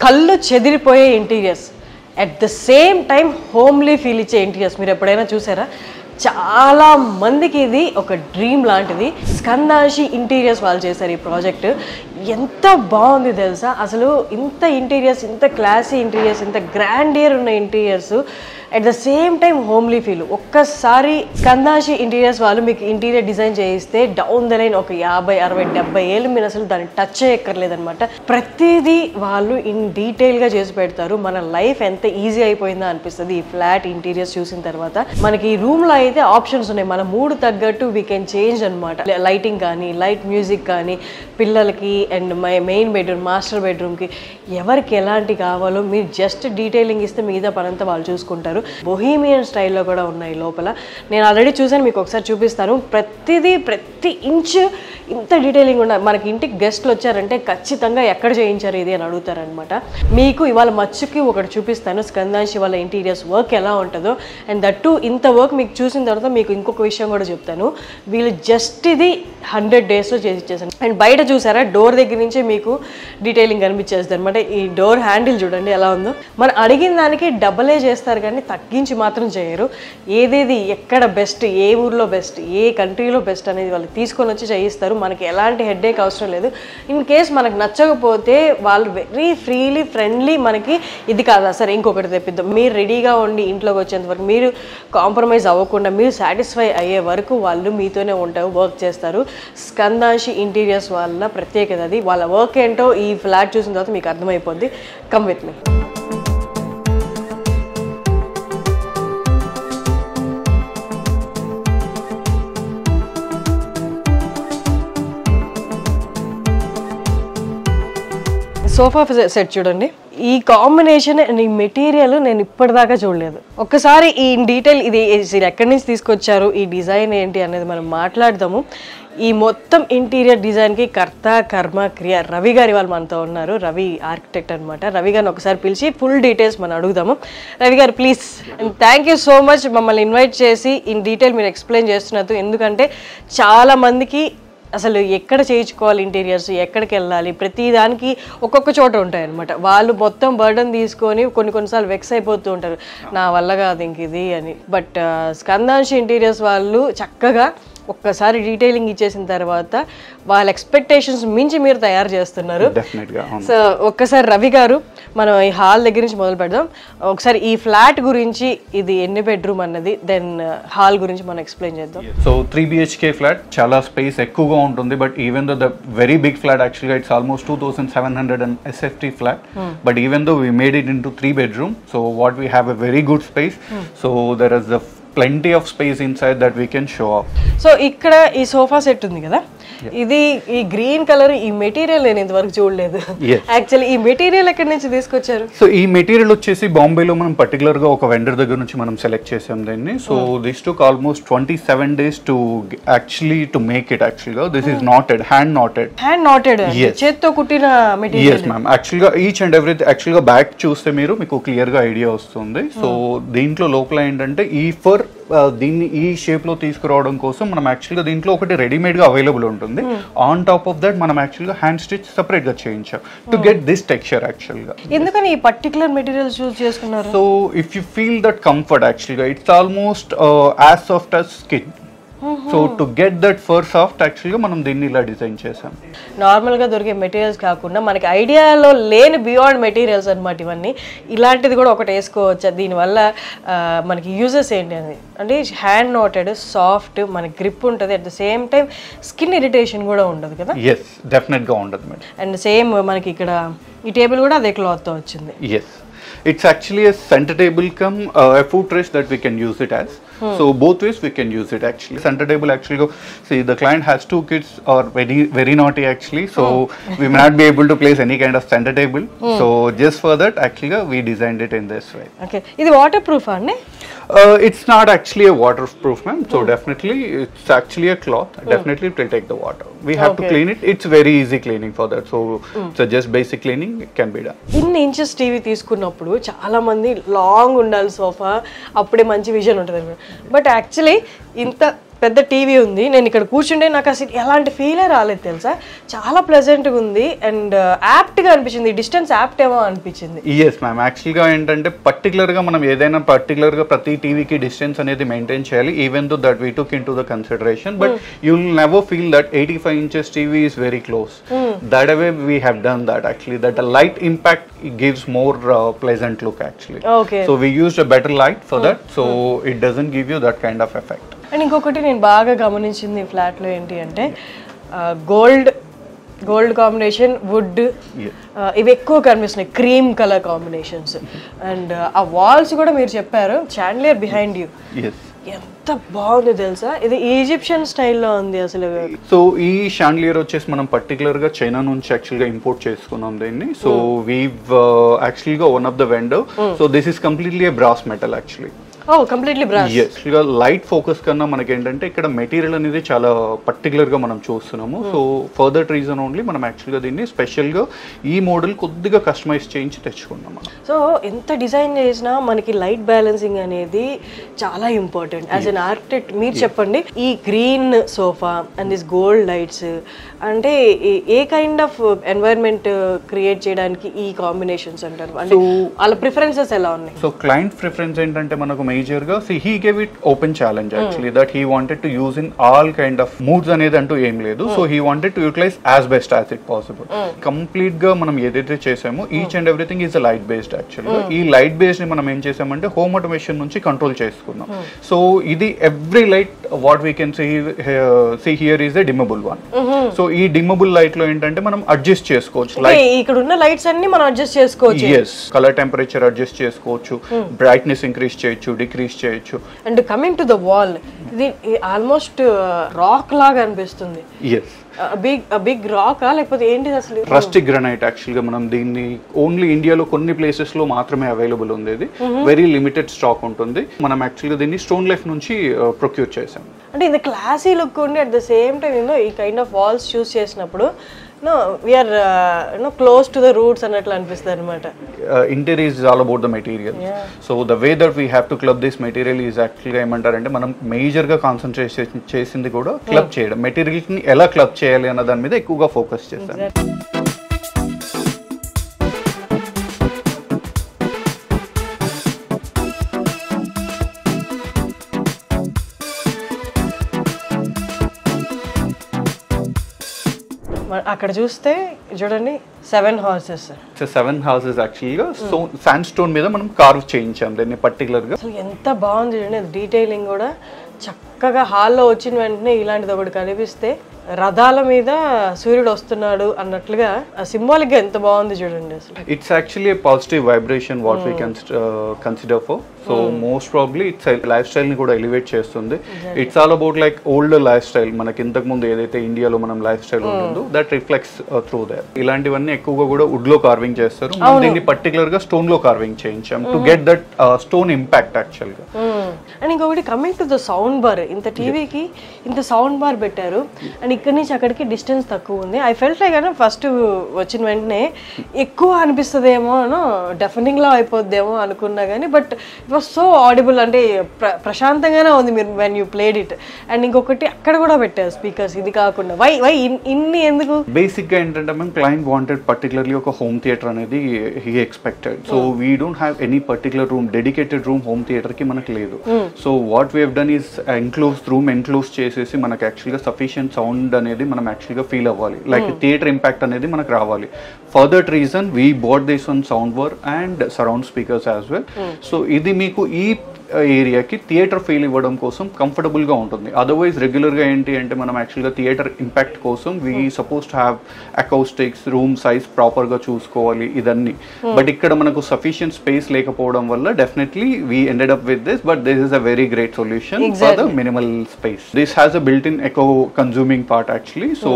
కళ్ళు చెదిరిపోయే interiors, at the same time homely feel ఇచ్చే ఇంటీరియర్స్ మీరు ఎప్పుడైనా చూసారా? చాలా మందికి ఇది ఒక డ్రీమ్ లాంటిది. స్కందాంశి ఇంటీరియర్స్ వాళ్ళు చేశారు ఈ ప్రాజెక్ట్. ఎంత బాగుంది తెలుసా అసలు! ఇంత ఇంటీరియర్స్, ఇంత క్లాసీ ఇంటీరియర్స్, ఇంత గ్రాండియర్ ఉన్న interiors, at the same time homely feel. ఒక్కసారి స్కందాంశి ఇంటీరియర్స్ వాళ్ళు మీకు ఇంటీరియర్ డిజైన్ చేయిస్తే డౌన్ ద లైన్ ఒక 50, 60, 70 ఏళ్ళు మీరు అసలు దాన్ని టచ్ చేయక్కర్లేదనమాట. ప్రతిదీ వాళ్ళు ఇన్ డీటెయిల్గా చేసి పెడతారు. మన లైఫ్ ఎంత ఈజీ అయిపోయిందో అనిపిస్తుంది ఈ ఫ్లాట్ ఇంటీరియర్స్ చూసిన తర్వాత. మనకి ఈ రూమ్లో అయితే ఆప్షన్స్ ఉన్నాయి, మన మూడ్ తగ్గట్టు వీ కెన్ చేంజ్ అనమాట. లైటింగ్ కానీ, లైట్ మ్యూజిక్ కానీ, పిల్లలకి అండ్ మెయిన్ బెడ్రూమ్, మాస్టర్ బెడ్రూమ్కి ఎవరికి ఎలాంటి కావాలో మీరు జస్ట్ డీటెయిలింగ్ ఇస్తే మిగతా పనంతా వాళ్ళు చూసుకుంటారు. బొహీమియన్ స్టైల్లో కూడా ఉన్నాయి లోపల. నేను ఆల్రెడీ చూసాను, మీకు ఒకసారి చూపిస్తాను. ప్రతి ఇంచ్ ఇంత డీటెయిలింగ్ ఉన్నాయి. మనకి ఇంటికి గెస్ట్లు వచ్చారంటే ఖచ్చితంగా ఎక్కడ చేయించారు ఇది అని అడుగుతారనమాట. మీకు ఇవాళ మచ్చుకి ఒకటి చూపిస్తాను, స్కందాంశి వాళ్ళ ఇంటీరియర్స్ వర్క్ ఎలా ఉంటుందో. అండ్ దట్టు ఇంత వర్క్ మీకు చూసిన తర్వాత మీకు ఇంకొక విషయం కూడా చెప్తాను. వీళ్ళు జస్ట్ ఇది 100 daysలో చేసి ఇచ్చేసాను. అండ్ బయట చూసారా, డోర్ దగ్గర నుంచే మీకు డీటెయిలింగ్ కనిపించేస్తుంది అనమాట. ఈ డోర్ హ్యాండిల్ చూడండి ఎలా ఉందో. మనం అడిగిన దానికి డబలే చేస్తారు కానీ తగ్గించి మాత్రం చేయరు. ఏదేది ఎక్కడ బెస్ట్, ఏ ఊర్లో బెస్ట్, ఏ కంట్రీలో బెస్ట్ అనేది వాళ్ళు తీసుకొని వచ్చి చేయిస్తారు. మనకి ఎలాంటి హెడ్ఏక్ అవసరం లేదు. ఇన్ కేస్ మనకు నచ్చకపోతే వాళ్ళు వెరీ ఫ్రీలీ, ఫ్రెండ్లీ మనకి ఇది కాదా సరే ఇంకొకటి తెప్పిద్దాం, మీరు రెడీగా ఉండి ఇంట్లోకి వచ్చేంత వరకు, మీరు కాంప్రమైజ్ అవ్వకుండా మీరు సాటిస్ఫై అయ్యే వరకు వాళ్ళు మీతోనే ఉంటారు, వర్క్ చేస్తారు. స్కందాంశి ఇంటీరియర్స్ వాళ్ళ ప్రత్యేకత అది. వాళ్ళ వర్క్ ఏంటో ఈ ఫ్లాట్ చూసిన తర్వాత మీకు అర్థమైపోద్ది. Come with me. Sofa set చూడండి, ఈ కాంబినేషన్ అండ్ ఈ మెటీరియల్ నేను ఇప్పటిదాకా చూడలేదు. ఒక్కసారి ఈ డీటెయిల్ ఇది ఎక్కడి నుంచి తీసుకొచ్చారు, ఈ డిజైన్ ఏంటి అనేది మనం మాట్లాడదాము. ఈ మొత్తం ఇంటీరియర్ డిజైన్కి కర్త కర్మ క్రియ రవి గారి వాళ్ళు మనతో ఉన్నారు. రవి ఆర్కిటెక్ట్ అనమాట. రవి గారిని ఒకసారి పిలిచి ఫుల్ డీటెయిల్స్ మనం అడుగుదాము. రవి గారు please. And thank you so much మమ్మల్ని ఇన్వైట్ చేసి ఇన్ డీటెయిల్ మీరు ఎక్స్ప్లెయిన్ చేస్తున్నారు. ఎందుకంటే చాలా మందికి అసలు ఎక్కడ చేయించుకోవాలి ఇంటీరియర్స్, ఎక్కడికి వెళ్ళాలి, ప్రతి దానికి ఒక్కొక్క చోట ఉంటాయి అనమాట. వాళ్ళు మొత్తం బర్డన్ తీసుకొని కొన్నిసార్లు వెక్స్ అయిపోతూ ఉంటారు, నా వల్ల కాదు ఇంక ఇది అని. బట్ స్కందాంశి ఇంటీరియర్స్ వాళ్ళు చక్కగా ఒక్కసారి డీటెయిలింగ్ ఇచ్చేసిన తర్వాత వాళ్ళ ఎక్స్పెక్టేషన్స్ మించి మీరు తయారు చేస్తున్నారు. సో ఒక్కసారి రవి గారు మనం ఈ హాల్ దగ్గర నుంచి మొదలు పెడదాం. ఒకసారి ఈ ఫ్లాట్ గురించి, ఇది ఎన్ని బెడ్రూమ్ అన్నది, దెన్ హాల్ గురించి మనం ఎక్స్ప్లెయిన్ చేద్దాం. సో 3 BHK ఫ్లాట్, చాలా స్పేస్ ఎక్కువగా ఉంటుంది. But even though the very big flat యాక్చువల్గా it's almost 2700 SFT flat. But even though we made it into 3 bedroom. So what we have a very good space. So there is the plenty of space inside that we can show off. So ఇక్కడ ఈ sofa set ఉంది కదా, ఇది ఈ green colour, ఈ material నేను ఇంతవరకు చూడలేదు. యాక్చువల్లీ ఈ మెటీరియల్ ఎక్కడి నుంచి తీసుకొచ్చారు? సో ఈ మెటీరియల్ వచ్చేసి బాంబేలో మనం పర్టికులర్ గా ఒక వెండర్ దగ్గర నుంచి మనం సెలెక్ట్ చేసాం దీన్ని. So this took almost 27 days to actually to make it. యాక్చువల్గా this is knotted, hand knotted, చేత్తో కుట్టిన మెటీరియల్. yes ma'am. యాక్చువల్గా ఈచ్ అండ్ ఎవ్రీథింగ్, యాక్చువల్గా బ్యాక్ చూస్తే మీకు క్లియర్ గా ఐడియా వస్తుంది. సో దీంట్లో లోపల ఏంటంటే ఈ ఫర్ దీన్ని ఈ షేప్ లో తీసుకురావడం కోసం మనం యాక్చువల్గా దీంట్లో ఒకటి రెడీమేడ్ గా అవైలబుల్ ఉంటుంది. ఆన్ టాప్ ఆఫ్ దట్ మనం యాక్చువల్గా హ్యాండ్ స్టిచ్ సెపరేట్ గా చేయించాం టు గెట్ దిస్ టెక్స్చర్. యాక్చువల్గా ఎందుకని ఈ పర్టికులర్ మెటీరియల్ చూస్ చేసుకున్నారు? So if you feel that comfort, యాక్చువల్గా it's almost as soft as skin. So to get that for soft యాక్చువల్గా మనం దీన్ని ఇలా డిజైన్ చేసాం. నార్మల్గా దొరికే మెటీరియల్స్ కాకుండా మనకి ఐడియాలో లేని బియాండ్ మెటీరియల్స్ అనమాట ఇవన్నీ. ఇలాంటిది కూడా ఒకటి వేసుకోవచ్చు. దీనివల్ల మనకి యూజెస్ ఏంటి అని అంటే హ్యాండ్ నాటెడ్, సాఫ్ట్, మనకి గ్రిప్ ఉంటుంది, at the same time skin irritation కూడా ఉండదు కదా? ఎస్, డెఫినెట్గా ఉండదు మేడం. అండ్ సేమ్ మనకి ఇక్కడ ఈ టేబుల్ కూడా అదే క్లాత్తో వచ్చింది. Yes, it's actually a center table come a footrest that we can use it as. So both ways we can use it actually. Center table actually go, see the client has 2 kids or very naughty actually, so we may not be able to place any kind of center table. So just for that actually we designed it in this way. Okay, ఇది waterproof anne? It's not actually a waterproof ma'am. So definitely it's actually a cloth. Definitely it will take the water. We have to clean it. It's very easy cleaning for that. So just basic cleaning it can be done. ఇన్ని inches TV తీసుకున్నప్పుడు చాలా మంది long ఉండాలి sofa, అప్పుడే మంచి vision ఉంటుంది. But actually ఇంత పెద్ద టీవీ ఉంది, నేను ఇక్కడ కూర్చుంటే నాకు అసలు ఎలాంటి ఫీలే రాలేదు తెలుసా, చాలా ప్లెజెంట్గా ఉంది అండ్ యాప్ట్గా అనిపించింది, డిస్టెన్స్ యాప్ట్ ఏమో అనిపించింది. ఎస్ మ్యామ్, యాక్చువల్గా ఏంటంటే పర్టికులర్గా మనం ఏదైనా పర్టికులర్గా ప్రతి టీవీకి డిస్టెన్స్ అనేది మెయింటైన్ చేయాలి, even though that we took in to the consideration, but you will never feel that 85 inches TV is very close. That way we have done that actually, that the light impact gives more pleasant look actually. Okay. So we used a better light for that, so it doesn't give you that kind of effect. And ఇంకొకటి నేను బాగా గమనించింది ఈ ఫ్లాట్లో ఏంటి అంటే gold combination, would, ఇవి ఎక్కువ కనిపిస్తున్నాయి, క్రీమ్ కలర్ కాంబినేషన్స్. అండ్ ఆ వాల్స్ కూడా మీరు చెప్పారు చాండ్లియర్ బిహైండ్ యూ, ఎంత బాగుంది తెలుసా, ఇది ఈజిప్షియన్ స్టైల్లో ఉంది అసలు. సో ఈ షాండ్లియర్ వచ్చేసి మనం పర్టికులర్ గా చైనా నుంచి యాక్చువల్ గా ఇంపోర్ట్ చేసుకున్నాం దీన్ని. సో వీవ్ యాక్చువల్ గా one of the vendor, so this is completely A brass metal actually. Completely brass. యాక్చువల్గా లైట్ ఫోకస్ కన్నా మనకి ఏంటంటే ఇక్కడ మెటీరియల్ అనేది చాలా పర్టికులర్గా మనం చూస్తున్నాము. So for that reason only మనం యాక్చువల్గా దీన్ని స్పెషల్గా ఈ మోడల్ కొద్దిగా కస్టమైజ్ చేయించి తెచ్చుకున్నాం మనం. సో ఎంత డిజైన్ చేసినా మనకి లైట్ బ్యాలెన్సింగ్ అనేది చాలా ఇంపార్టెంట్. యాజ్ అన్ ఆర్కిటెక్ట్ మీరు చెప్పండి, ఈ green sofa and this gold lights అంటే ఏ కైండ్ ఆఫ్ ఎన్వైరన్మెంట్ క్రియేట్ చేయడానికి ఈ కాంబినేషన్స్ అంటారు, అంటే వాళ్ళ ప్రిఫరెన్సెస్ ఎలా ఉన్నాయి? సో క్లయింట్ ప్రిఫరెన్స్ ఏంటంటే మనకు మేజర్గా he gave it open challenge actually, that he wanted to use in all kind of moods అనేది అంటూ ఏం లేదు. So he wanted to utilize as best as it possible. Complete గా మనం ఏదైతే చేసామో each and everything is light based యాక్చువల్గా. ఈ లైట్ బేస్డ్ ని మనం ఏం చేసామంటే హోమ్ ఆటోమేషన్ నుంచి కంట్రోల్ చేసుకున్నాం. సో ఇది every light what we can see here is a dimmable one. So ఈ డిమబుల్ లైట్ లో ఏంటంటే మనం అడ్జస్ట్ చేసుకోవచ్చు, ఇక్కడ ఉన్న లైట్స్ అన్ని మనం అడ్జస్ట్ చేసుకోవచ్చు. ఎస్, కలర్ టెంపరేచర్ అడ్జస్ట్ చేసుకోవచ్చు, బ్రైట్నెస్ ఇంక్రీజ్ చేయొచ్చు, డిక్రీజ్ చేయొచ్చు. And coming to the wall, ఇది ఆల్మోస్ట్ రాక్ లాగా అనిపిస్తుంది. ఎస్, బిగ్ రాక్ లేకపోతే ఏంటిది అసలు? రస్టిక్ గ్రానైట్ యాక్చువల్గా. మనం దీన్ని ఓన్లీ ఇండియాలో కొన్ని ప్లేసెస్ లో మాత్రమే అవైలబుల్ ఉంది, ఇది వెరీ లిమిటెడ్ స్టాక్ ఉంటుంది. మనం యాక్చువల్గా దీన్ని స్టోన్ లైఫ్ నుంచి ప్రొక్యూర్ చేసాం. అంటే ఇది క్లాసీ లుక్ ఉండి అట్ ద సేమ్ టైం ఈ కైండ్ ఆఫ్ వాల్స్ చూస్ చేసినప్పుడు we are close to the roots అన్నట్లు అనిపిస్తుంది అనమాట. Interior is all about the material. So the way that we have to club this material is యాక్చువల్గా ఏమంటారంటే మనం మేజర్గా కాన్సన్ట్రేట్ చేసింది కూడా క్లబ్ చేయడం, మెటీరియల్ని ఎలా క్లబ్ చేయాలి అన్న దాని మీద ఎక్కువగా ఫోకస్ చేస్తాను. అక్కడ చూస్తే చూడండి 7 houses. సో 7 houses యాక్చువల్గా శాండ్ స్టోన్ మీద మనం కార్వ్ చేయించాం దీన్ని పర్టికులర్గా. అసలు ఎంత బాగుంది చూడండి, డీటెయిలింగ్ కూడా చక్కగా. హాల్లో వచ్చిన వెంటనే ఇలాంటిది ఒకటి కనిపిస్తే రథాల మీద సూర్యుడు వస్తున్నాడు అన్నట్లుగా సింబాలిక్ గా ఎంత బాగుంది చూడండి అసలు. It's actually A positive vibration what we consider for. So most probably it's life style ని కూడా ఎలివేట్ చేస్తుంది. It's all about like old life style. మనకి ఇంతకు ముందు ఏదైతే ఇండియాలో మనం లైఫ్ స్టైల్ ఉంటుందో దట్ రిఫ్లెక్ట్స్ త్రూ దట్. ఇలాంటివన్నీ ఎక్కువగా కూడా వుడ్ లో కార్వింగ్ చేస్తారు. దీన్ని పర్టికులర్ గా స్టోన్ లో కార్వింగ్ చేయించాం to get that stone impact actual గా. అండ్ ఇంకొకటి coming to the sound bar, ఇంత టీవీకి ఇంత సౌండ్ బార్ పెట్టారు అండ్ ఇక్కడి నుంచి అక్కడికి డిస్టెన్స్ తక్కువ ఉంది. ఐ ఫెల్ట్ లైక్ అంటే ఫస్ట్ వచ్చిన వెంటనే ఎక్కువ అనిపిస్తుందేమో, డెఫనింగ్ లా అయిపోద్దేమో అనుకున్నా కానీ but it was so audible, అంటే ప్రశాంతంగానే ఉంది మీరు when you played it. And ఇంకొకటి అక్కడ కూడా పెట్టారు స్పీకర్స్, ఇది కాకుండా వై ఇన్ని ఎందుకు? బేసిక్ గా ఏంటంటే మేము క్లయింట్ వాంటెడ్ పర్టికులర్లీ ఒక హోమ్ థియేటర్ అనేది he expected. So we don't have any particular room, dedicated room home theatre కి మనకు లేదు. So what we have done is room enclose చేసేసి మనకు యాక్చువల్గా సఫిషియంట్ సౌండ్ అనేది మనం యాక్చువల్గా ఫీల్ అవ్వాలి, లైక్ థియేటర్ ఇంపాక్ట్ అనేది మనకు రావాలి. For that reason we bought this on sound bar and surround speakers as well. So ఇది మీకు ఈ ఏరియాకి థియేటర్ ఫీల్ ఇవ్వడం కోసం కంఫర్టబుల్గా ఉంటుంది. అదర్వైజ్ రెగ్యులర్గా ఏంటి అంటే మనం యాక్చువల్గా థియేటర్ ఇంపాక్ట్ కోసం we suppose to have acoustics, room size ప్రాపర్గా చూసుకోవాలి ఇదన్నీ. బట్ ఇక్కడ మనకు సఫిషియంట్ స్పేస్ లేకపోవడం వల్ల definitely we ended up with this. But this is a very great solution for the minimal space. This has a built in echo consuming part actually. So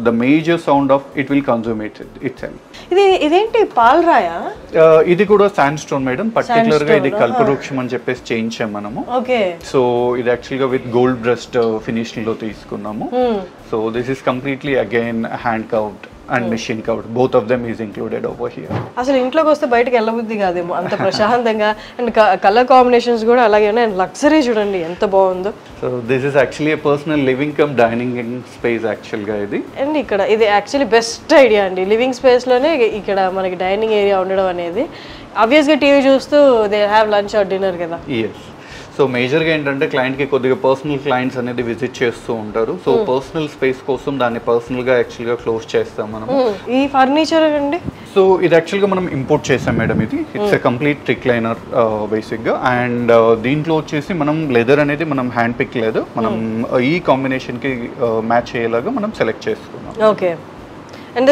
the major sound of it will consume itself. ఇదేంటి పాలరాయా? ఇది కూడా sand stone madam. Particular గా ఇది కల్పవృక్షం అని చెప్పేసి చేయించాం మనము. సో ఇది యాక్చువల్ గా విత్ గోల్డ్ బ్రస్ట్ ఫినిష్ లో తీసుకున్నాము. So this is completely again hand curved and machine covered. Both of them is included over here. అసలు ఇంట్లోకి వస్తే బయటకు వెళ్ళబుద్ధి కాదేమో అంత ప్రశాంతంగా, అండ్ కలర్ కాంబినేషన్స్ కూడా అలాగే ఉన్నాయి, అండ్ లగ్జరీ చూడండి ఎంత బాగుందో. So this is actually a personal living cum dining space actually గా ఇది. అండ్ ఇక్కడ ఇది యాక్చువల్లీ బెస్ట్ ఐడియా అండి, లివింగ్ స్పేస్లోనే ఇక్కడ మనకి డైనింగ్ ఏరియా ఉండడం అనేది. ఆబ్వియస్గా టీవీ చూస్తూ they have lunch or dinner కదా. Yes. సో మేజర్గా ఏంటంటే క్లయింట్కి కొద్దిగా పర్సనల్ క్లయింట్స్ అనేది విజిట్ చేస్తూ ఉంటారు. సో పర్సనల్ స్పేస్ కోసం దాన్ని పర్సనల్గా యాక్చువల్గా క్లోజ్ చేస్తాం మనం. ఈ ఫర్నిచర్ అండి, సో ఇది యాక్చువల్గా మనం ఇంపోర్ట్ చేసాం మేడం. ఇది ఇట్స్ ఎ కంప్లీట్ రిక్లైనర్ బేసిక్గా. అండ్ దీంట్లో వచ్చేసి మనం లెదర్ అనేది మనం హ్యాండ్ పిక్ లేదు, మనం ఈ కాంబినేషన్కి మ్యాచ్ అయ్యేలాగా మనం సెలెక్ట్ చేసుకున్నాం. ఓకే. అండ్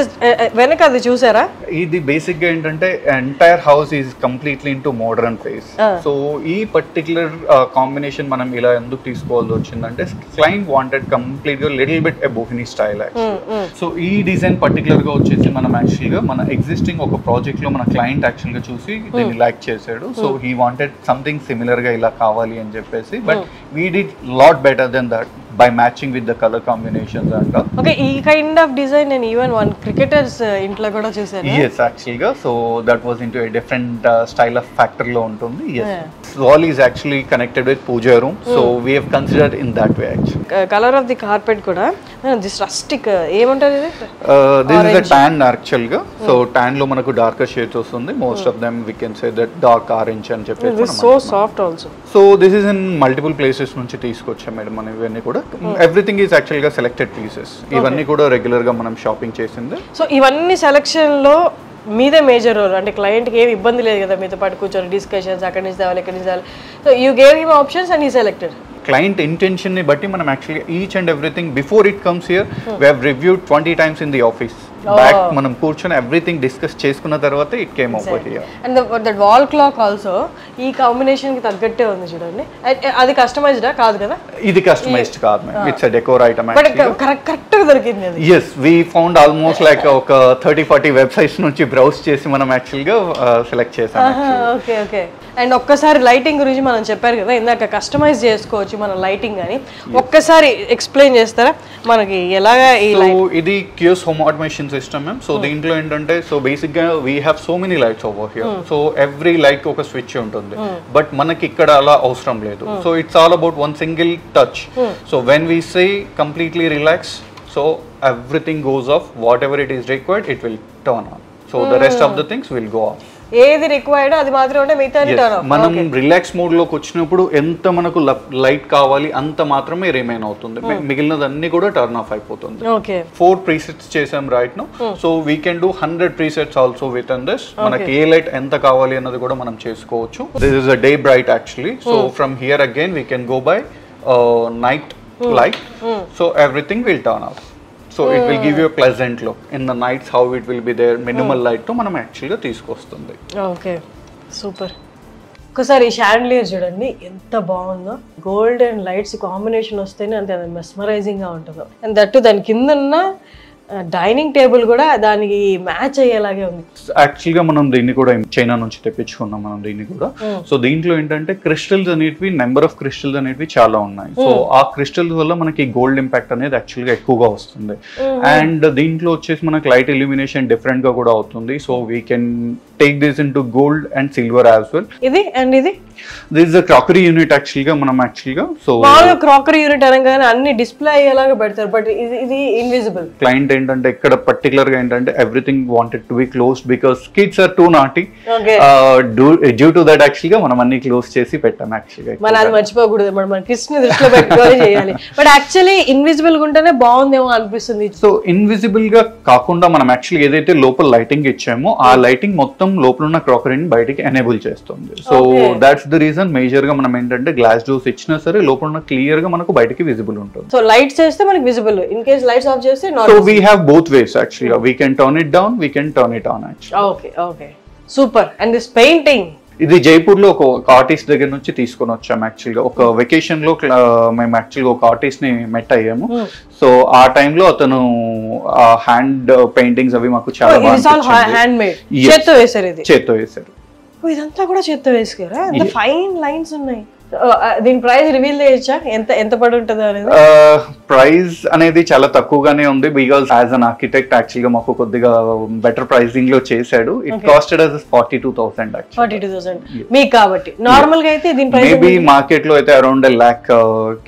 వెనక అది చూసారా, ఇది బేసిక్ గా ఏంటంటే entire house is completely into modern face. So ఈ పర్టికులర్ కాంబినేషన్ మనం ఇలా ఎందుకు తీసుకోవాల్సి వచ్చిందంటే క్లయింట్ వాంటెడ్ కంప్లీట్ గా లిటిల్ బిట్ ఎ బోహినీ స్టైల్ యాక్చువల్లీ. సో ఈ డిజైన్ పర్టికులర్ గా వచ్చేసి మనం యాక్చువల్ గా మన ఎగ్జిస్టింగ్ ఒక ప్రాజెక్ట్ లో మన క్లయింట్ యాక్చువల్ గా చూసి దీన్ని లైక్ చేశాడు. So he wanted something similar గా ఇలా కావాలి అని చెప్పేసి, but we did lot better than that by matching with the color combinations and all. Okay, ee kind of design and even one cricketers intlo kuda chusaru. Yes, actually ga, so that was into a different style of factor lo untundi. Yes, this wall is actually connected with puja room, so we have considered in that way actually. Color of the carpet kuda this rustic em antaru idi, this is a tan actually ga. So tan lo manaku darker shades ostundi. Most of them we can say that dark orange and cheppesi. This is so soft also. So this is in multiple places nunchi teesukocham madam man ivanni kuda. Everything is actually గా selected pieces. ఇవన్నీ కూడా regular గా మనం shopping చేసింది. So ఇవన్నీ selection లో మీదే major role, అంటే క్లయింట్ కి ఏమి ఇబ్బంది లేదు కదా మీతో పాటు కూర్చొని డిస్కషన్స్ అక్కడి నుంచి తేవాలి ఇక్కడి నుంచి తేవాలి. So you gave him options and he selected. Client intention ని బట్టి మనం actually each and everything before it comes here we have reviewed 20 times in the office. Back మనం కూర్చొని ఎవ్రీథింగ్ డిస్కస్ చేసుకున్న తర్వాత it came over here. And that wall clock also ఈ combination కి తగ్గట్టే ఉంది చూడండి. అది కస్టమైజ్డా కాదు కదా? ఇది కస్టమైజ్డ్ కాదు madam, it's a decor item but correct గా దొరికింది అది. yes we found almost like ఒక 30-40 వెబ్సైట్స్ నుంచి బ్రౌజ్ చేసి మనం యాక్చువల్ గా సెలెక్ట్ చేసాం. Okay okay. అండ్ ఒక్కసారి లైటింగ్ గురించి మనం చెప్పారు కదా ఇందాక, కస్టమైజ్ చేసుకోవచ్చు మన లైటింగ్ అని, ఒక్కసారి ఎక్స్ప్లెయిన్ చేస్తారా మనకి ఎలాగా? ఇది Q's home automation system ma'am. So దీంట్లో ఏంటంటే సో బేసిక్ గా we have so many lights over here. So every light ఒక స్విచ్ ఉంటుంది, బట్ మనకి ఇక్కడ అలా అవసరం లేదు. So it's all about one single touch. So when we say completely relax, so everything goes off, whatever it is required it will turn on. So the rest of the things will go off. ఏది required అది మాత్రం అంటే మిగతా turn off. మనం relax mode లోకి వచ్చినప్పుడు ఎంత మనకు లైట్ కావాలి అంత మాత్రమే రిమైన్ అవుతుంది, మిగిలినదన్నీ కూడా టర్న్ ఆఫ్ అయిపోతుంది. 4 presets చేసాం right now. So we can do 100 presets also within this. మనకి ఏ లైట్ ఎంత కావాలి అన్నది కూడా మనం చేసుకోవచ్చు. This is a day bright actually. So from here again we can go by night light. So everything will turn off. So it will give you pleasant look in the nights. How it will be there minimal light తో మనం యాక్చువల్గా తీసుకొస్తుంది. Okay super. ఒకసారి chandelier చూడండి ఎంత బాగుందో, gold and lights combination వస్తేనే అంతే మెస్మరైజింగ్ గా ఉంటుందో. అండ్ దట్టు దాని కింద ఉన్న డైనింగ్ టేబుల్ కూడా దానికి మ్యాచ్ అయ్యేలాగే ఉంది. యాక్చువల్గా మనం దీన్ని కూడా చైనా నుంచి తెప్పించుకున్నాం మనం దీన్ని కూడా. సో దీంట్లో ఏంటంటే క్రిస్టల్స్ అనేటివి, నెంబర్ ఆఫ్ క్రిస్టల్స్ అనేటివి చాలా ఉన్నాయి. సో ఆ క్రిస్టల్స్ వల్ల మనకి గోల్డ్ ఇంపాక్ట్ అనేది యాక్చువల్గా ఎక్కువగా వస్తుంది. అండ్ దీంట్లో వచ్చేసి మనకి లైట్ ఇల్యూమినేషన్ డిఫరెంట్ గా కూడా అవుతుంది. So we can take this in to gold and silver as well. ఇది అండ్ ఇది this is a crockery unit యాక్చువల్గా మనం యాక్చువల్గా. సో క్రాకరీ యూనిట్ అనగానే అన్ని డిస్ప్లే అయ్యేలాగా పెడతారు, బట్ ఇది ఇన్విజిబుల్. క్లయింట్ ఏంటంటే ఇక్కడ పర్టికులర్ గా ఏంటంటే everything wanted to be closed because kids are too naughty. Due to that యాక్చువల్గా మనం అన్ని క్లోజ్ చేసి పెట్టాం యాక్చువల్గా. మనం అది మర్చిపోకూడదు, మన కిడ్స్ ని దృష్టిలో పెట్టుకొని చేయాలి. బట్ యాక్చువల్లీ ఇన్విజిబుల్ ఉంటేనే బాగుందేమో అనిపిస్తుంది. సో ఇన్విజిబుల్ గా కాకుండా మనం యాక్చువల్లీ ఏదైతే లోపల లైటింగ్ ఇచ్చామో ఆ లైటింగ్ మొత్తం లోపల ఉన్న క్రాకరీని బయటికి ఎనేబుల్ చేస్తుంది. So that's the reason major గా మనం ఏంటంటే గ్లాస్ డోర్స్ ఇచ్చినా సరే లోపల ఉన్న క్లియర్ గా మనకు బయటికి విజిబుల్ ఉంటుంది. సో లైట్స్ చేస్తే మనకి visible, in case lights off చేస్తే not. So we have both ways actually. We can turn it down, we can turn it on actually. Okay super. And this painting, ఇది జైపూర్ లో ఒక artist దగ్గర నుంచి తీసుకొని వచ్చాము యాక్చువల్గా. ఒక వెకేషన్ లో మేము యాక్చువల్గా ఒక ఆర్టిస్ట్ ని మెట్ అయ్యాము. సో ఆ టైంలో అతను హ్యాండ్ పెయింటింగ్స్ అవి మాకు చాలా చేత్తో వేసారు. చేత్తో వేసారు. ఇదంతా కూడా చేత్తో వేసారా? ఫైన్ లైన్స్ ఉన్నాయి. దీని ప్రైస్ రివీల్ చేయొచ్చా, ఎంత పడి ఉంటుంది అనేది? ప్రైస్ అనేది చాలా తక్కువగానే ఉంది, because as an architect actual గా మాకు కొద్దిగా బెటర్ ప్రైసింగ్ లో చేశాడు. ఇట్ కాస్టెడ్ as 42,000 42,000 మీకు కాబట్టి. నార్మల్ గా అయితే దీని ప్రైస్ మేబీ మార్కెట్ లో అయితే around 1 lakh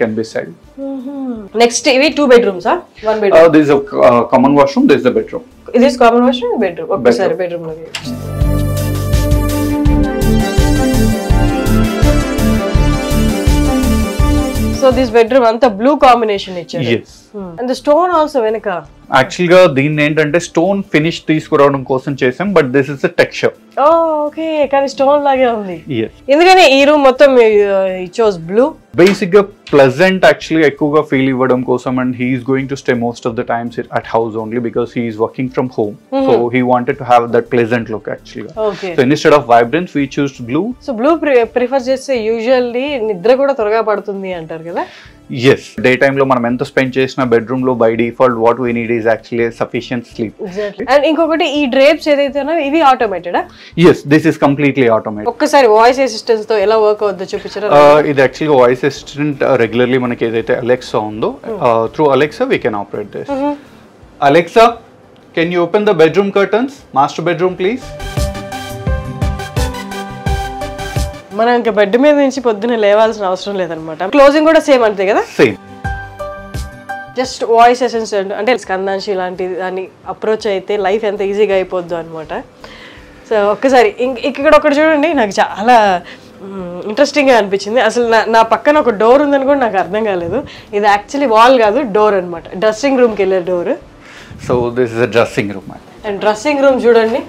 can be celled. Next ఇవి 2 bedrooms 1 bedroom? This is a common washroom, this is the bedroom. This is common washroom, bedroom. ఒక్కసారి బెడ్రూమ్ లో. సో దిస్ బెడ్రూమ్ అంతా బ్లూ కాంబినేషన్ ఇచ్చారు. Yes. And the stone also వెనక actual గా దీన్ని ఏంటంటే stone finish తీసుకురావడం కోసం చేసాం, but this is the texture. Okay, కానీ స్టోన్ లాగే ఉంది. Yes. ఎందుకని ఈ రూమ్ మొత్తం చూస్ బ్లూ? బేసిక్ గా ప్లెజెంట్ యాక్చువల్లీ ఎక్కువగా ఫీల్ ఇవ్వడం కోసం, and he's going to stay most of the times at house only because he's working from home. So he wanted to have that pleasant look actually. Okay, so instead of vibrance we choose blue. So blue prefer చేస్తే usually నిద్ర కూడా త్వరగా పడుతుంది అంటారు కదా. Yes, day time లో మనం ఎంత స్పెండ్ చేసిన బెడ్రూమ్ లో by default what we need is actually sufficient sleep. And ఇంకొకటి ఈ డ్రేప్స్ ఏదైతే ఇవి ఆటోమేటెడా? Yes, this is completely automated. ఒక్కసారి వాయిస్ అసిస్టెన్స్ తో ఎలా వర్క్ అవుతుందో చూపించరా? ఇది యాక్చువల్లీ వాయిస్ అసిస్టెంట్ రెగ్యులర్లీ మనకి ఏదైతే అలెక్సా ఉందో through Alexa we can operate this. Alexa, can you open the bedroom curtains, master bedroom please. మనం ఇంకా బెడ్ మీద నుంచి పొద్దున్న లేవాల్సిన అవసరం లేదనమాట. క్లోజింగ్ కూడా సేమ్ అంతే కదా? సేమ్. జస్ట్ వాయిస్ అసిస్టెంట్ అంటే స్కందాంశి లాంటి దాన్ని అప్రోచ్ అయితే లైఫ్ ఎంత ఈజీగా అయిపోద్దు అనమాట. సో ఒక్కసారి ఇక్కడ ఒకటి చూడండి, నాకు చాలా ఇంట్రెస్టింగ్గా అనిపించింది. అసలు నా పక్కన ఒక డోర్ ఉందని కూడా నాకు అర్థం కాలేదు. ఇది యాక్చువల్లీ వాల్ కాదు, డోర్ అనమాట. డ్రెస్సింగ్ రూమ్కి వెళ్ళే door. So this is a dressing room. And dressing room చూడండి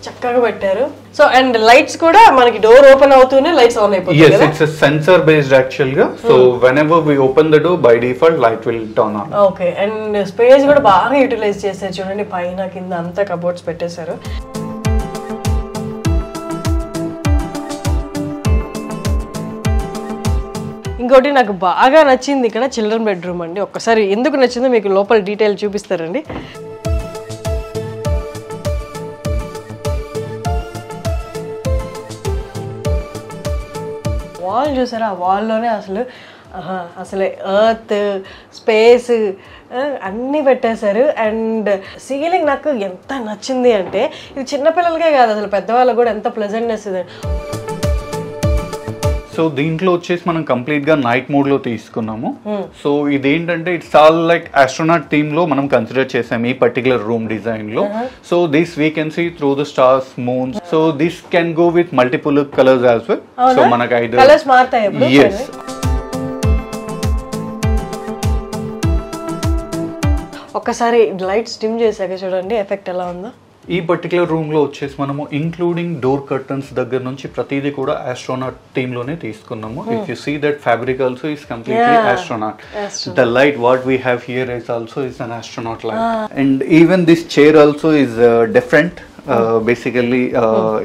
చక్కగా పెట్టారు. సో అండ్ లైట్స్ కూడా మనకి డోర్ ఓపెన్ అవుతూనే లైట్స్ ఆన్ అయిపోతాయి. Yes, it's a sensor based actually ga. So whenever we open the door by default light will turn on. Okay, and space కూడా బాగా utilise చేశారు చూడండి. పైన కింద అంతా కబోర్డ్స్ పెట్టేశారు. ఇంకోటి నాకు బాగా నచ్చింది ఇక్కడ చిల్డ్రన్ బెడ్రూమ్ అండి. ఒక్కసారి ఎందుకు నచ్చిందో మీకు లోపల డీటెయిల్ చూపిస్తారండి. వాల్ చూసారా? ఆ వాల్లోనే అసలు ఎర్త్ స్పేస్ అన్నీ పెట్టేశారు. అండ్ సీలింగ్ నాకు ఎంత నచ్చింది అంటే ఇది చిన్నపిల్లలకే కాదు, అసలు పెద్దవాళ్ళకి కూడా ఎంత ప్లెజెంట్నెస్ ఇది. సో దీంట్లో వచ్చేసి మనం కంప్లీట్ గా నైట్ మోడ్ లో తీసుకున్నాము. సో ఇదేంటంటే it's all like astronaut theme లో మనం కన్సిడర్ చేసాము ఈ పర్టికులర్ రూమ్ డిజైన్ లో. So this we can see through the stars, moons. So this can go with multiple colours as well. So మనకు ఐదు కలర్స్ మారుతాయి. yes. ఒక్కసారి లైట్స్ డిమ్ చేశాక చూడండి ఎఫెక్ట్ ఎలా ఉందో. ఈ పర్టికులర్ రూమ్ లో వచ్చేసి మనము ఇంక్లూడింగ్ డోర్ కర్టన్స్ దగ్గర నుంచి ప్రతిదీ కూడా ఆస్ట్రోనాట్ థీమ్ లోనే తీసుకున్నాము. If you see that fabric also is completely astronaut. The light what we have here is also is an astronaut light. And even this chair also is different. Basically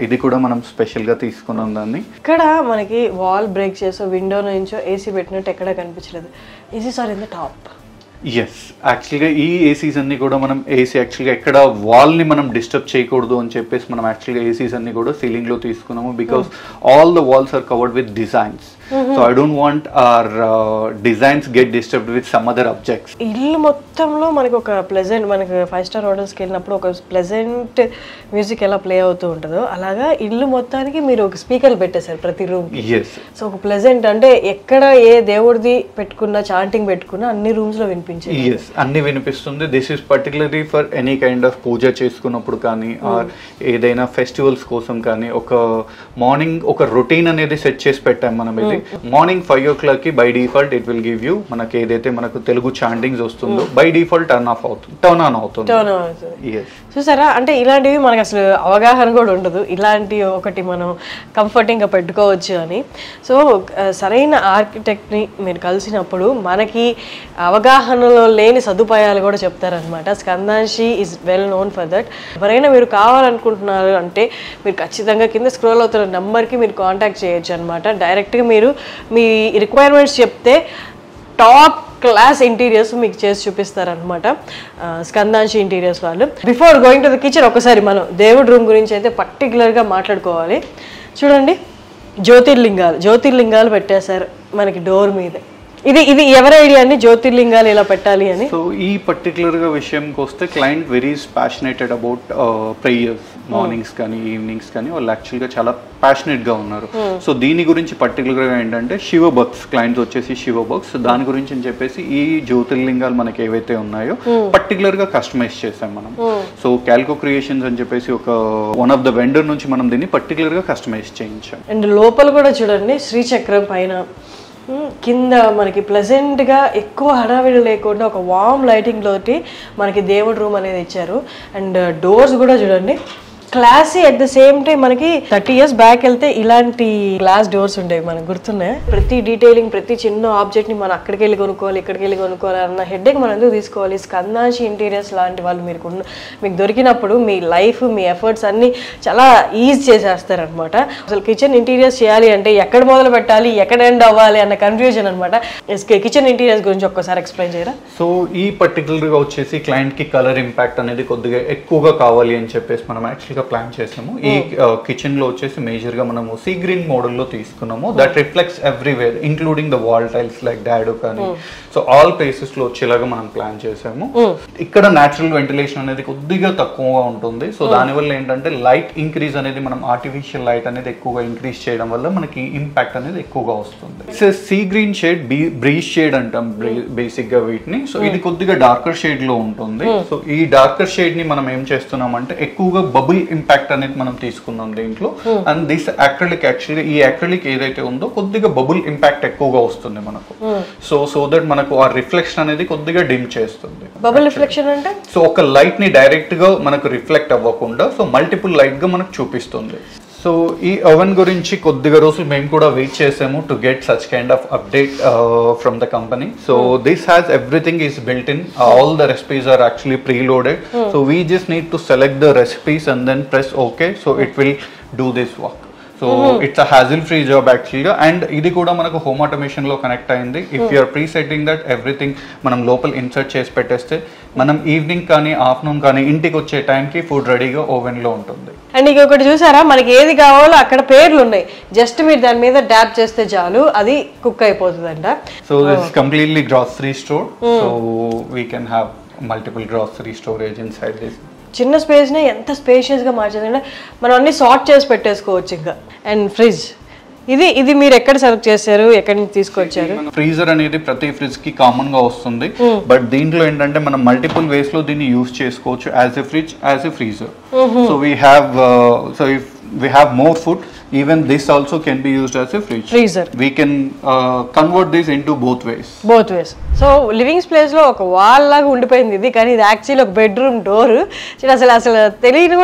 ఇది కూడా మనం special గా తీసుకున్నాం దాన్ని. ఇక్కడ మనకి వాల్ బ్రేక్ చేసో window నుంచో ఏసీ పెట్టినట్టు ఎక్కడ కనిపించలేదు. Easy sir in the top. Yes, యాక్చువల్గా ఈ ఏసీస్ అన్ని కూడా మనం ఏసీ యాక్చువల్గా ఎక్కడ వాల్ని మనం డిస్టర్బ్ చేయకూడదు అని చెప్పేసి మనం యాక్చువల్గా ఏసీస్ అన్ని కూడా సీలింగ్లో తీసుకున్నాము. Because all the walls are covered with designs. So I don't want our designs get disturbed with some other objects. ఇల్లు మొత్తంలో మనకి ఒక ప్లెజెంట్, మనకి 5 స్టార్ హోటల్స్కి వెళ్ళినప్పుడు ఒక ప్లెజెంట్ మ్యూజిక్ ఎలా ప్లే అవుతూ ఉంటుందో అలాగా ఇల్లు మొత్తానికి మీరు ఒక స్పీకర్లు పెట్టేశారు ప్రతి రూమ్. ఎస్. సో ఒక ప్లెజెంట్ అంటే ఎక్కడ ఏ దేవుడిది పెట్టుకున్నా చాంటింగ్ పెట్టుకున్నా అన్ని రూమ్స్ లో వినిపించాయి. ఎస్, అన్ని వినిపిస్తుంది. This is particularly for any kind of puja చేసుకున్నప్పుడు కానీ ఆర్ ఏదైనా ఫెస్టివల్స్ కోసం కానీ ఒక మార్నింగ్ ఒక రొటీన్ అనేది సెట్ చేసి పెట్టాం మనం. ఇది మార్నింగ్ 5 o'clock కి by default it will give you మనకి ఏదైతే మనకు తెలుగు చాంటింగ్స్ వస్తుందో బై డిఫాల్ట్ టర్న్ ఆన్ అవుతుంది. చూసారా? అంటే ఇలాంటివి మనకు అసలు అవగాహన కూడా ఉండదు. ఇలాంటి ఒకటి మనం కంఫర్టింగ్గా పెట్టుకోవచ్చు అని. సో సరైన ఆర్కిటెక్ట్ని మీరు కలిసినప్పుడు మనకి అవగాహనలో లేని సదుపాయాలు కూడా చెప్తారనమాట. Skandanshi is well known for that. ఎవరైనా మీరు కావాలనుకుంటున్నారు అంటే మీరు ఖచ్చితంగా కింద స్క్రోల్ అవుతున్న నెంబర్కి మీరు కాంటాక్ట్ చేయొచ్చు అనమాట. డైరెక్ట్గా మీరు మీ రిక్వైర్మెంట్స్ చెప్తే టాప్ క్లాస్ ఇంటీరియర్స్ మీకు చేసి చూపిస్తారనమాట స్కందాంశి ఇంటీరియర్స్ వాళ్ళు. Before going to the kitchen ఒకసారి మనం దేవుడి రూమ్ గురించి అయితే పర్టికులర్గా మాట్లాడుకోవాలి. చూడండి జ్యోతిర్లింగాలు పెట్టేశారు మనకి డోర్ మీద. ఇది ఎవరి ఐడియా అండి జ్యోతిర్లింగాలు ఇలా పెట్టాలి అని? సో ఈ పర్టికులర్ గా విషయంకి వస్తే client very passionated about prayers, mornings కానీ ఈవినింగ్స్ కానీ వాళ్ళు యాక్చువల్గా చాలా ప్యాషనేట్ గా ఉన్నారు. సో దీని గురించి పర్టికులర్ గా ఏంటంటే శివ బక్స్, క్లయింట్ వచ్చేసి శివ బక్స్, దాని గురించి అని చెప్పేసి ఈ జ్యోతిర్లింగాలు మనకి ఏవైతే ఉన్నాయో పర్టికులర్ గా కస్టమైజ్ చేసాం మనం. సో క్యాల్కో క్రియేషన్స్ అని చెప్పేసి ఒక వన్ ఆఫ్ ద వెండర్ నుంచి మనం దీన్ని పర్టికులర్ గా కస్టమైజ్ చేయించాం. అండ్ లోపల కూడా చూడండి శ్రీచక్రం పైన కింద మనకి ప్లెజెంట్గా ఎక్కువ హడావిడి లేకుండా ఒక వామ్ లైటింగ్ తోటి మనకి దేవుడి రూమ్ అనేది ఇచ్చారు. అండ్ డోర్స్ కూడా చూడండి classy, at the same time మనకి 30 years బ్యాక్ వెళ్తే ఇలాంటి గ్లాస్ డోర్స్ ఉండేవి మనకు గుర్తున్నాయి. ప్రతి డీటెయిలింగ్, ప్రతి చిన్న ఆబ్జెక్ట్ ని మనం అక్కడికి వెళ్ళి కొనుక్కోవాలి, ఇక్కడికి వెళ్ళి కొనుక్కోవాలి అన్న హెడ్ఏక్ మనం ఎందుకు తీసుకోవాలి? స్కందాంశి ఇంటీరియర్స్ లాంటి వాళ్ళు మీకు దొరికినప్పుడు మీ లైఫ్, మీ ఎఫర్ట్స్ అన్ని చాలా ఈజీ చేసేస్తారనమాట. అసలు కిచెన్ ఇంటీరియర్స్ చేయాలి అంటే ఎక్కడ మొదలు పెట్టాలి, ఎక్కడ ఎండ్ అవ్వాలి అన్న కన్ఫ్యూజన్ అనమాట. కిచెన్ ఇంటీరియర్స్ గురించి ఒక్కసారి ఎక్స్ప్లెయిన్ చేయరా? సో ఈ పర్టికులర్ గా వచ్చేసి క్లయింట్ కి కలర్ ఇంపాక్ట్ అనేది కొద్దిగా ఎక్కువగా కావాలి అని చెప్పేసి మనం యాక్చువల్గా ప్లాన్ చేసాము. ఈ కిచెన్ లో వచ్చేసి మేజర్ గా మనము సీ గ్రీన్ మోడల్ లో తీసుకున్నాము. That reflects everywhere including the wall tiles like dado కానీ, సో ఆల్ ప్లేసెస్ లో వచ్చేలాగా మనం ప్లాన్ చేసాము. ఇక్కడ న్యాచురల్ వెంటిలేషన్ అనేది కొద్దిగా తక్కువగా ఉంటుంది. సో దానివల్ల ఏంటంటే లైట్ ఇంక్రీజ్ అనేది మనం ఆర్టిఫిషియల్ లైట్ అనేది ఎక్కువగా ఇంక్రీజ్ చేయడం వల్ల మనకి ఇంపాక్ట్ అనేది ఎక్కువగా వస్తుంది. Sea green shade, breeze shade అంటాం బేసిక్ గా వీటిని. సో ఇది కొద్దిగా డార్కర్ షేడ్ లో ఉంటుంది. సో ఈ డార్కర్ షేడ్ ని మనం ఏం చేస్తున్నాం అంటే ఎక్కువగా బబుల్ ఇంపాక్ట్ అనేది మనం తీసుకున్నాం దీంట్లో. అండ్ దిస్ అక్రిలిక్, యాక్చువల్లీ ఈ అక్రిలిక్ ఏదైతే ఉందో కొద్దిగా బబుల్ ఇంపాక్ట్ ఎక్కువగా వస్తుంది మనకు. సో దట్ మనకు ఆ రిఫ్లెక్షన్ అనేది కొద్దిగా డిమ్ చేస్తుంది. బబుల్ రిఫ్లెక్షన్ అంటే సో ఒక లైట్ ని డైరెక్ట్ గా మనకు రిఫ్లెక్ట్ అవ్వకుండా సో మల్టిపుల్ లైట్ గా మనకు చూపిస్తుంది. సో ఈ ఓవెన్ గురించి కొద్దిగా రోజులు మేము కూడా వెయిట్ చేసాము to get such kind of update from the company. So this has everything is built in, all the recipes are actually preloaded. So we just need to select the recipes and then press okay. So it will do this work. So it's a hassle free job యాక్చువల్గా. And ఇది కూడా మనకు home automation లో connect అయింది. If you're pre setting that everything మనం లోపల insert చేసి పెట్టేస్తే మనం ఈవినింగ్ కానీ ఆఫ్టర్నూన్ కానీ ఇంటికి వచ్చే టైంకి ఫుడ్ రెడీగా ఓవెన్ లో ఉంటుంది. అండ్ ఇంకొకటి చూసారా, మనకి ఏది కావాలో అక్కడ పేర్లు ఉన్నాయి, జస్ట్ మీరు దాని మీద ట్యాప్ చేస్తే చాలు అది కుక్ అయిపోతుందంట. So this completely grocery store. So we can have multiple grocery storage inside this. చిన్న స్పేస్ని ఎంత స్పేషియస్గా మార్చేదంటే మనం అన్ని సార్ట్ చేసి పెట్టేసుకోవచ్చు ఇంకా. అండ్ ఫ్రిడ్జ్, ఇది మీరు ఎక్కడ సెలెక్ట్ చేశారు, ఎక్కడి నుంచి తీసుకొచ్చారు? ఫ్రీజర్ అనేది ప్రతి ఫ్రిడ్జ్ కి కామన్ గా వస్తుంది. బట్ దీంట్లో ఏంటంటే మనం మల్టిపుల్ వేస్ లో దీన్ని యూజ్ చేసుకోవచ్చు, as a fridge, as a freezer. So we have, so if we have more food, even this also can be used as a freezer. We can convert this into both ways. So living space లో ఒక wall లాగా ఉండిపోయింది ఇది, కానీ ఇది actually ఒక bedroom door. అసలు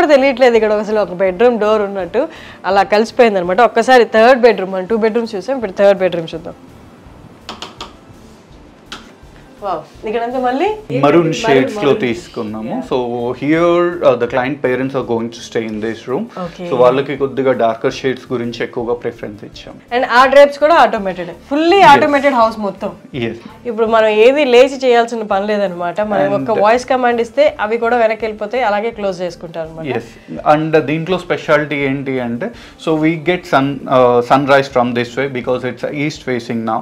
తెలియట్లేదు ఇక్కడ అసలు ఒక బెడ్రూమ్ డోర్ ఉన్నట్టు అలా కలిసిపోయింది అనమాట. ఒక్కసారి థర్డ్ బెడ్రూమ్, మనం 2 bedrooms చూసాం, ఇప్పుడు థర్డ్ బెడ్రూమ్ చూద్దాం. Maroon shades లో తీసుకున్నాము. So here the client parents are going to stay in this room. So వాళ్ళకి కొద్దిగా డార్కర్ షేడ్స్ గురించి ఎక్కువగా ప్రిఫరెన్స్ ఇచ్చాం. అండ్ ఆ డ్రైప్స్ కూడా ఆటోమేటెడ్, ఫుల్లీ ఆటోమేటెడ్ హౌస్ మొత్తం. ఇప్పుడు మనం ఏది లేచి చేయాల్సిన పని లేదనమాట. మనం ఒక వాయిస్ కమాండ్ ఇస్తే అవి కూడా వెనక్కి వెళ్ళిపోతాయి, అలాగే క్లోజ్ చేసుకుంటారు అనమాట. అండ్ దీంట్లో స్పెషాలిటీ ఏంటి అంటే, so we get sun rise from this way because it's east facing now.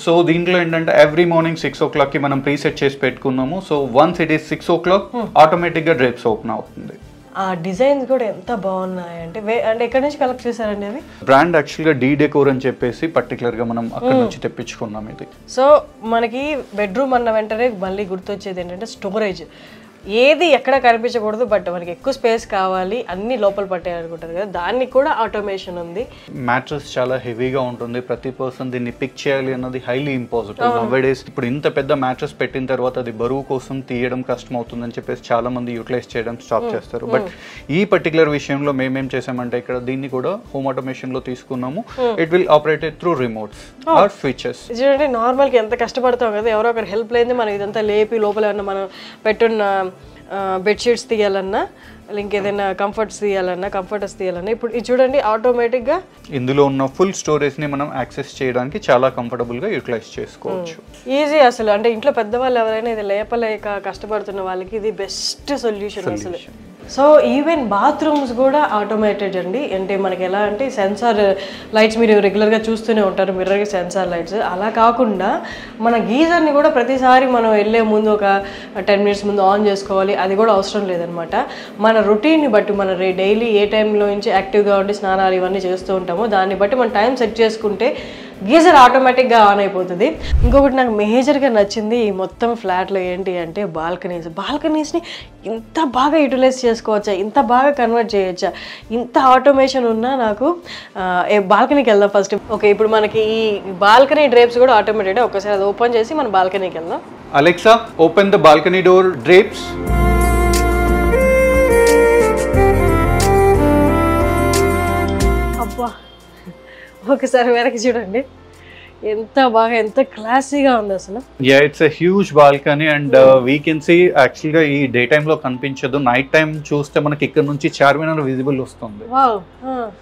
So దీంట్లో ఏంటంటే ఎవ్రీ మార్నింగ్ 6 o'clock కి మనం ప్రీసెట్ చేసి పెట్టుకున్నాము. So once it is 6 o'clock automatic గా డ్రేప్స్ ఓపెన్ అవుతుంది. ఆ డిజైన్స్ కూడా ఎంత బాగున్నాయి అంటే ఎక్కడి నుంచి కలెక్ట్ చేశారండి అవి? బ్రాండ్ యాక్చువల్గా డీ డెకోర్ అని చెప్పేసి పర్టికులర్ గా మనం అక్కడ నుంచి తెప్పించుకున్నాం ఇది. సో మనకి బెడ్రూమ్ అన్న వెంటనే మళ్ళీ గుర్తొచ్చేది ఏంటంటే స్టోరేజ్. ఏది ఎక్కడ కనిపించకూడదు, బట్ మనకి ఎక్కువ స్పేస్ కావాలి, అన్ని లోపల పట్టేయాలనుకుంటారు కదా, దానికి కూడా ఆటోమేషన్ ఉంది. మ్యాట్రెస్ చాలా హెవీగా ఉంటుంది, ప్రతి పర్సన్ దీన్ని పిక్ చేయాలి అన్నది హైలీ ఇంపాసిబుల్ నౌడేస్. ఇప్పుడు ఇంత పెద్ద మ్యాట్రెస్ పెట్టిన తర్వాత అది బరువు కోసం తీయడం కష్టం అవుతుందని చెప్పేసి చాలా మంది యూటిలైజ్ చేయడం స్టాప్ చేస్తారు. బట్ ఈ పర్టికులర్ విషయంలో మేమేం చేసామంటే ఇక్కడ దీన్ని కూడా హోమ్ ఆటోమేషన్ లో తీసుకున్నాము. It will operated through remotes or switches. చూడండి, నార్మల్ గా ఎంత కష్టపడతాం కదా, ఎవరో ఒకరు హెల్ప్ లేని మనం ఇదంతా లేపి లోపల ఏమన్నా మనం పెట్టున్న బెడ్షీట్స్ తీయాలన్నా, ఇంకేదైనా కంఫర్టర్స్ తీయాలన్నా ఇప్పుడు ఇది చూడండి ఆటోమేటిక్గా ఇందులో ఉన్న ఫుల్ స్టోరేజ్ ని మనం యాక్సెస్ చేయడానికి చాలా కంఫర్టబుల్ గా యూటిలైజ్ చేసుకోవచ్చు. ఈజీ అసలు. అంటే ఇంట్లో పెద్దవాళ్ళు ఎవరైనా ఇది లేపలేక కష్టపడుతున్న వాళ్ళకి ఇది బెస్ట్ సొల్యూషన్ అసలు. సో ఈవెన్ బాత్రూమ్స్ కూడా ఆటోమేటెడ్ అండి. అంటే మనకి ఎలా అంటే సెన్సార్ లైట్స్ మీరు రెగ్యులర్గా చూస్తూనే ఉంటారు, మిర్రర్కి సెన్సార్ లైట్స్. అలా కాకుండా మన గీజర్ని కూడా ప్రతిసారి మనం వెళ్ళే ముందు ఒక 10 minutes ముందు ఆన్ చేసుకోవాలి, అది కూడా అవసరం లేదనమాట. మన రొటీన్ని బట్టి మన డైలీ ఏ టైంలో నుంచి యాక్టివ్గా ఉండి స్నానాలు ఇవన్నీ చేస్తూ ఉంటామో దాన్ని బట్టి మనం టైం సెట్ చేసుకుంటే గీజర్ ఆటోమేటిక్గా ఆన్ అయిపోతుంది. ఇంకొకటి నాకు మేజర్గా నచ్చింది ఈ మొత్తం ఫ్లాట్లో ఏంటి అంటే బాల్కనీస్ని ఇంత బాగా యూటిలైజ్ చేసుకోవచ్చా, ఇంత బాగా కన్వర్ట్ చేయొచ్చా, ఇంత ఆటోమేషన్ ఉన్నా నాకు బాల్కనీకి వెళ్దాం ఫస్ట్. ఓకే, ఇప్పుడు మనకి ఈ బాల్కనీ డ్రేప్స్ కూడా ఆటోమేటెడ్. ఒకసారి అది ఓపెన్ చేసి మనం బాల్కనీకి వెళ్దాం. Alexa, open the balcony door drapes. అబ్బా, ఒకసారి వెనక్కి చూడండి, ఎంత బాగా ఎంత క్లాసీగా ఉంది అసలు. Yeah, it's a huge balcony and we can see actually గా ఈ డే టైమ్ లో కనిపించదు, నైట్ టైం చూస్తే మనకి ఇక్కడ నుంచి చార్మినార్ విజిబుల్ వస్తుంది. వావ్.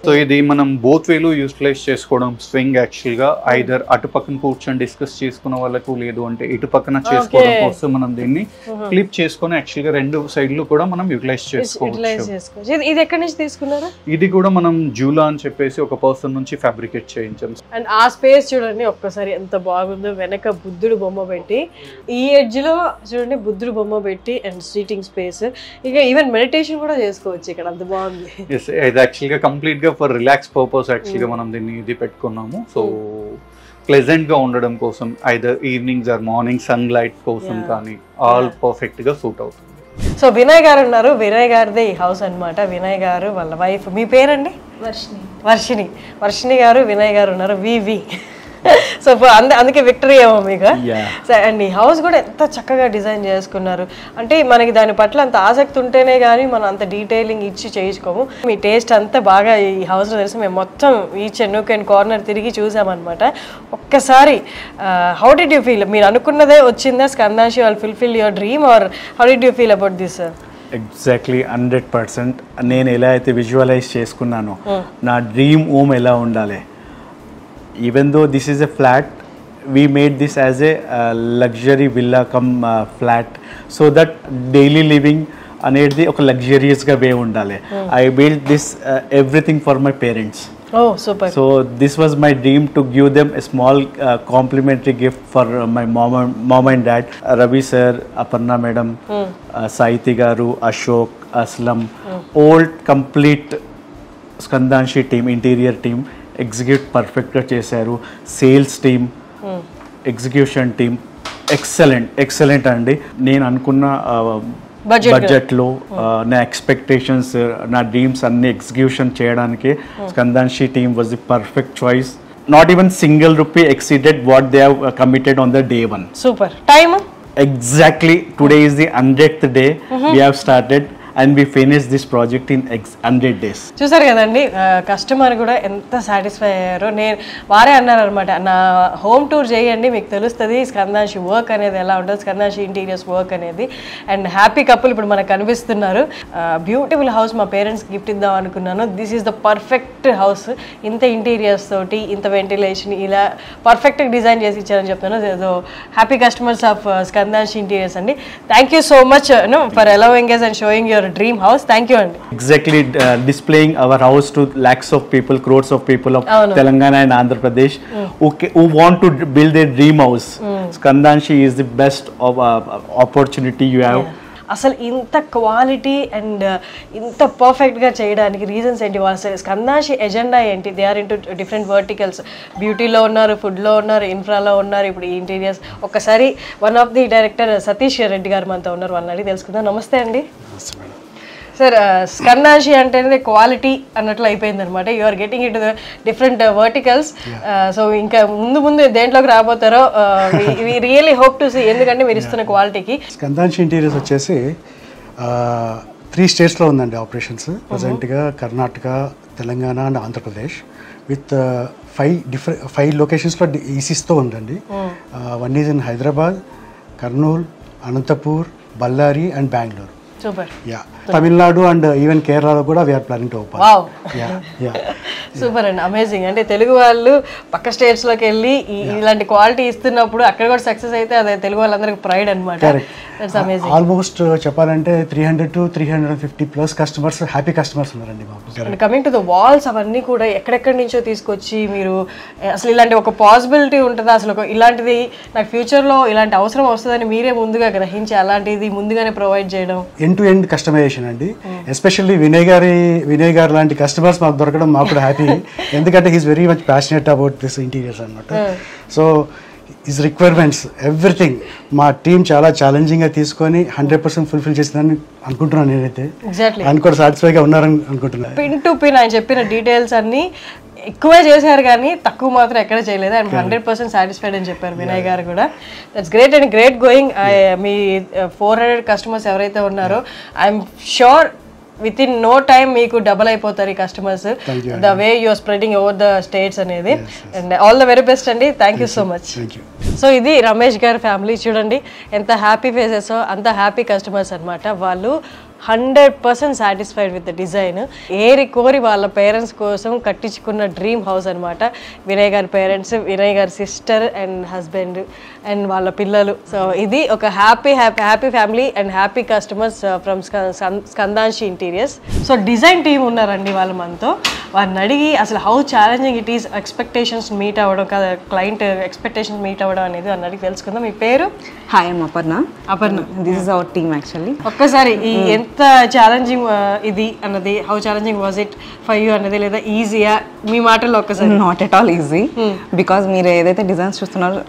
సో ఇది మనం బోత్ వేలు యూటిలైజ్ చేసుకోవడం. స్వింగ్ యాక్చువల్ గా ఐదర్ అటు పక్కన కూర్చొని డిస్కస్ చేసుకున్న వాళ్ళకు, లేదు అంటే ఇటు పక్కన చేసుకోవడం కోసం మనం దీన్ని క్లిప్ చేసుకొని యాక్చువల్ గా రెండు సైడ్లు కూడా మనం యూటిలైజ్ చేసుకోవచ్చు. ఇది ఎక్కడి నుంచి తీసుకున్నారా? ఇది కూడా మనం జూలా అని చెప్పేసి ఒక పర్సన్ నుంచి ఫ్యాబ్రికేట్ చేయించాం. అండ్ ఆ స్పేస్ చూడండి ఒక్కసారి ఎంత బాగుందో. వెనక బుద్ధుడు బొమ్మ పెట్టి, ఈ ఎడ్జ్ లో చూడండి బుద్ధుడు బొమ్మ పెట్టి, అండ్ సీటింగ్ స్పేస్. ఇక ఈవెన్ మెడిటేషన్ కూడా చేసుకోవచ్చు ఇక్కడ, అంత బాగుంది. ఇది యాక్చువల్ గా కంప్లీట్ గా ఫర్ రిలాక్స్ పర్పస్ యాక్చువల్ గా మనం దీన్ని ఇది పెట్టుకున్నాము. సో ప్లెజెంట్ గా ఉండడం కోసం, either evenings or morning sun light కోసం కానీ ఆల్ పర్ఫెక్ట్ గా సూట్ అవుతుంది. సో వినయ్ గారు ఉన్నారు, వినయ్ గారిదే ఈ హౌస్ అనమాట. వినయ్ గారు వాళ్ళ వైఫ్, మీ పేరండి? వర్షిణి గారు, వినయ్ గారు ఉన్నారు, వివి. సో అందుకే విక్టరీ ఏమో మీకు. అండ్ ఈ హౌస్ కూడా ఎంత చక్కగా డిజైన్ చేసుకున్నారు. అంటే మనకి దాని పట్ల అంత ఆసక్తి ఉంటేనే కానీ మనం అంత డీటెయిలింగ్ ఇచ్చి చేయించుకోము. మీ టేస్ట్ అంతా బాగా ఈ హౌస్లో తెలిసి మేము మొత్తం ఈచ్ నూక్ అండ్ కార్నర్ తిరిగి చూసామన్నమాట. ఒక్కసారి హౌ డిడ్ యూ ఫీల్? మీరు అనుకున్నదే వచ్చిందా స్కందాంశి వాళ్ళు fulfil your dream, or how did you feel about this? Exactly 100%. నేను ఎలా అయితే విజువలైజ్ చేసుకున్నానో నా డ్రీమ్ హోమ్ ఎలా ఉండాలి. Even though this is a flat, we made this as a luxury villa cum flat, so that daily living అనేది ఒక లగ్జరియస్గా వే ఉండాలి. I built this everything for my parents. Oh, super. So this was my dream, to give them a small complimentary gift for my mom and dad. Ravi sir, Aparna madam, Saiti garu, Ashok, Aslam, all complete Skandanshi team, interior team execute పర్ఫెక్ట్గా చేశారు. Sales team, execution team excellent అండి. నేను అనుకున్న బడ్జెట్లో నా expectations, నా dreams అన్ని execution చేయడానికి Skandanshi team was the perfect choice. Not even single rupee exceeded what they have committed on the day one. Super. Time? Exactly. Today is the 100th day. We have started. And we finished this project in 100 days. చూసారు కదండి, customer కూడా ఎంత satisfy అయ్యారో. వారే అన్నారు అనమాట, నా home tour చేయండి మీకు తెలుస్తుంది స్కందాంశి వర్క్ అనేది ఎలా ఉంటుంది, స్కందాంశి ఇంటీరియర్స్ వర్క్ అనేది. అండ్ హ్యాపీ కపుల్ ఇప్పుడు మనకు కనిపిస్తున్నారు. బ్యూటిఫుల్ హౌస్ మా పేరెంట్స్కి గిఫ్ట్ ఇద్దాం అనుకున్నాను. This is the perfect house. ఇంత ఇంటీరియర్స్ తోటి, ఇంత వెంటిలేషన్, ఇలా పర్ఫెక్ట్గా డిజైన్ చేసి ఇచ్చారని చెప్తున్నాను. So happy customers of Skandanshi interiors అండి. Thank you so much for allowing us and showing your dream house. Thank you andi. Exactly, displaying our house to lakhs of people, crores of people of Telangana and Andhra Pradesh who want to build their dream house. Skandanshi is the best of opportunity you have. అసలు ఇంత quality and ఇంత పర్ఫెక్ట్గా చేయడానికి reasons ఏంటి? వాళ్ళ Skandanshi agenda ఏంటి? They are into different verticals. బ్యూటీలో ఉన్నారు, ఫుడ్లో ఉన్నారు, ఇన్ఫ్రాలో ఉన్నారు, ఇప్పుడు ఈ ఇంటీరియర్స్. ఒక్కసారి one of the director Satish Reddy garu మనతో ఉన్నారు, వాళ్ళని అడిగి తెలుసుకుందాం. నమస్తే అండి సార్. స్కందాంశి అంటే క్వాలిటీ అన్నట్లు అయిపోయింది అనమాట. You are getting it different verticals. So ఇంకా ముందు దేంట్లోకి రాబోతారో we really hope to see, ఎందుకంటే మీరు ఇస్తున్న క్వాలిటీకి. స్కందాంశి ఇంటీరియర్స్ వచ్చేసి 3 స్టేట్స్లో ఉందండి ఆపరేషన్స్ ప్రజెంట్గా. కర్ణాటక, తెలంగాణ అండ్ ఆంధ్రప్రదేశ్ విత్ 5 లొకేషన్స్లో ఈసీస్తో ఉందండి. One is in Hyderabad, Kurnool, Anantapur, Ballari and Bengaluru. Super. Ya, Tamil Nadu and even కేరళలో కూడా we're planning to open. Wow, ya ya super అండి, అమేజింగ్. అంటే తెలుగు వాళ్ళు పక్క స్టేట్స్లోకి వెళ్ళి ఇలాంటి క్వాలిటీ ఇస్తున్నప్పుడు అక్కడ కూడా సక్సెస్ అయితే అదే తెలుగు వాళ్ళందరికీ ప్రైడ్ అనమాట. That's amazing. ఆల్మోస్ట్ చెప్పాలంటే 300 to 350 plus customers, happy customers ఉన్నారండి మాకు. కమింగ్ టు ద వాల్స్, అవన్నీ కూడా ఎక్కడెక్కడి నుంచో తీసుకొచ్చి మీరు అసలు ఇలాంటి ఒక పాసిబిలిటీ ఉంటుందా, అసలు ఇలాంటిది నాకు ఫ్యూచర్లో ఇలాంటి అవసరం వస్తుందని మీరే ముందుగా గ్రహించి అలాంటిది ముందుగానే ప్రొవైడ్ చేయడం? ఎండ్ టు ఎండ్ కస్టమైజేషన్ అండి. ఎస్పెషల్లీ వినయ్ గారు లాంటి కస్టమర్స్ మాకు దొరకడం మాకు కూడా హ్యాపీ. ఎందుకంటే he's very much passionate about this interiors అనమాట. సో హిస్ రిక్వైర్మెంట్స్ ఎవ్రీథింగ్ మా టీం చాలా ఛాలెంజింగ్గా తీసుకొని 100% ఫుల్ఫిల్ చేసిందని అనుకుంటున్నాను నేనైతే. ఎగ్జాక్ట్లీ. ఆయన కూడా సాటిస్ఫైగా ఉన్నారని అనుకుంటున్నాను. పిన్ టు పిన్ ఆయన చెప్పిన డీటెయిల్స్ అన్ని ఎక్కువే చేశారు కానీ తక్కువ మాత్రం ఎక్కడ చేయలేదు. అండ్ 100% సాటిస్ఫైడ్ అని చెప్పారు వినయ్ గారు కూడా. That's great and great going. మీ 400 కస్టమర్స్ ఎవరైతే ఉన్నారో I'm sure within no time మీకు డబల్ అయిపోతారు ఈ customers, the way you're spreading over the states అనేది. And all the very best అండి. Thank you so much. So ఇది రమేష్ గారి ఫ్యామిలీ. చూడండి ఎంత హ్యాపీ ఫేసెస్, అంత హ్యాపీ కస్టమర్స్ అనమాట. వాళ్ళు 100% సాటిస్ఫైడ్ విత్ ద డిజైన్. ఏరి కోరి వాళ్ళ పేరెంట్స్ కోసం కట్టించుకున్న డ్రీమ్ హౌస్ అనమాట. వినయ్ గారి పేరెంట్స్, వినయ్ గారి సిస్టర్ అండ్ హస్బెండ్ అండ్ వాళ్ళ పిల్లలు. సో ఇది ఒక happy family and happy customers from Skandanshi interiors. So design team ఉన్నారండి వాళ్ళు మనతో. వారిని అడిగి అసలు how challenging it is expectations meet అవ్వడం కదా, క్లయింట్ ఎక్స్పెక్టేషన్స్ మీట్ అవ్వడం అనేది అని అడిగి తెలుసుకుందాం. మీ పేరు? Hi, I'm Aparna. This is our team actually. ఒక్కసారి ఈ ఎంత ఛాలెంజింగ్ ఇది అన్నది, how challenging was it for you అన్నది, లేదా ఈజీయా మీ మాటల్లో ఒక్కసారి? Not at all easy, because మీరు ఏదైతే డిజైన్స్ చూస్తున్నారో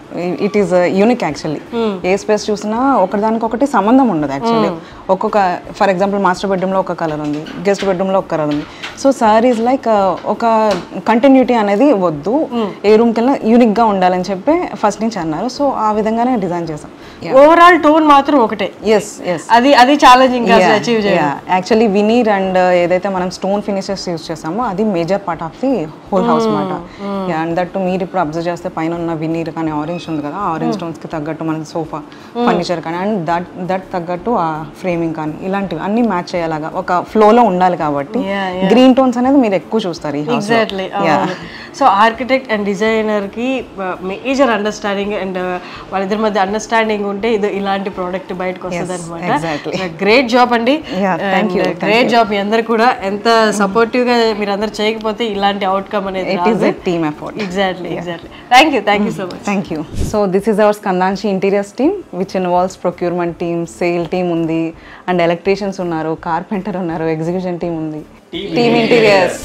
it is unique actually. A space చూసినా ఒకదానికొకటి సంబంధం ఉండదు యాక్చువల్లీ. ఒక్కొక్క ఫర్ ఎగ్జాంపుల్ మాస్టర్ బెడ్రూమ్లో ఒక కలర్ ఉంది, గెస్ట్ బెడ్రూమ్లో ఒక కలర్ ఉంది. సో సార్ ఈజ్ లైక్ ఒక కంటిన్యూటీ అనేది వద్దు, ఏ రూమ్కి వెళ్ళినా యూనిక్గా ఉండాలని చెప్పి ఫస్ట్ నుంచి అన్నారు. సో ఆ విధంగానే డిజైన్ చేసాం. ఓవరాల్ టోన్ మాత్రం ఒకటే. ఎస్ ఎస్, అది ఛాలెంజింగ్ అచీవ్ చేయాలి. యాక్చువల్లీ వినీర్ అండ్ ఏదైతే మనం స్టోన్ ఫినిషెస్ యూస్ చేసామో అది major part of the whole house మాట. అండ్ దట్ మీరు ఇప్పుడు అబ్జర్వ్ చేస్తే పైన ఉన్న వినీర్ కానీ ఆరెంజ్ ఉంది కదా, ఆరెంజ్ స్టోన్స్కి తగ్గట్టు మనకి సోఫా ఫర్నిచర్ కానీ అండ్ దట్ తగ్గట్టు ఆ ఫ్రేమింగ్ కానీ ఇలాంటివి అన్ని మ్యాచ్ అయ్యేలాగా ఒక ఫ్లోలో ఉండాలి. కాబట్టి గ్రీన్ టోన్స్ అనేది మీరు ఎక్కువ చూస్తారు ఈ house. Exactly. So architect and designer కి మేజర్ అండర్స్టాండింగ్ అండ్ వాళ్ళిద్దరి మధ్య అండర్స్టాండింగ్ ఉంటే ఇది ఇలాంటి ప్రోడక్ట్ బయటకు వస్తుంది అనమాట. గ్రేట్ జాబ్ అండి, గ్రేట్ జాబ్. మీ అందరు కూడా ఎంత సపోర్టివ్ గా మీరు అందరు చేయకపోతే ఇలాంటి అవుట్కమ్ అనేది team effort. Exactly. Thank you so much. Thank you. So this is our Skandanshi interiors team which involves procurement team, sale team ఉంది, అండ్ ఎలక్ట్రీషియన్స్ ఉన్నారు, కార్పెంటర్ ఉన్నారు, ఎగ్జిక్యూషన్ టీమ్ ఉంది. Team interiors.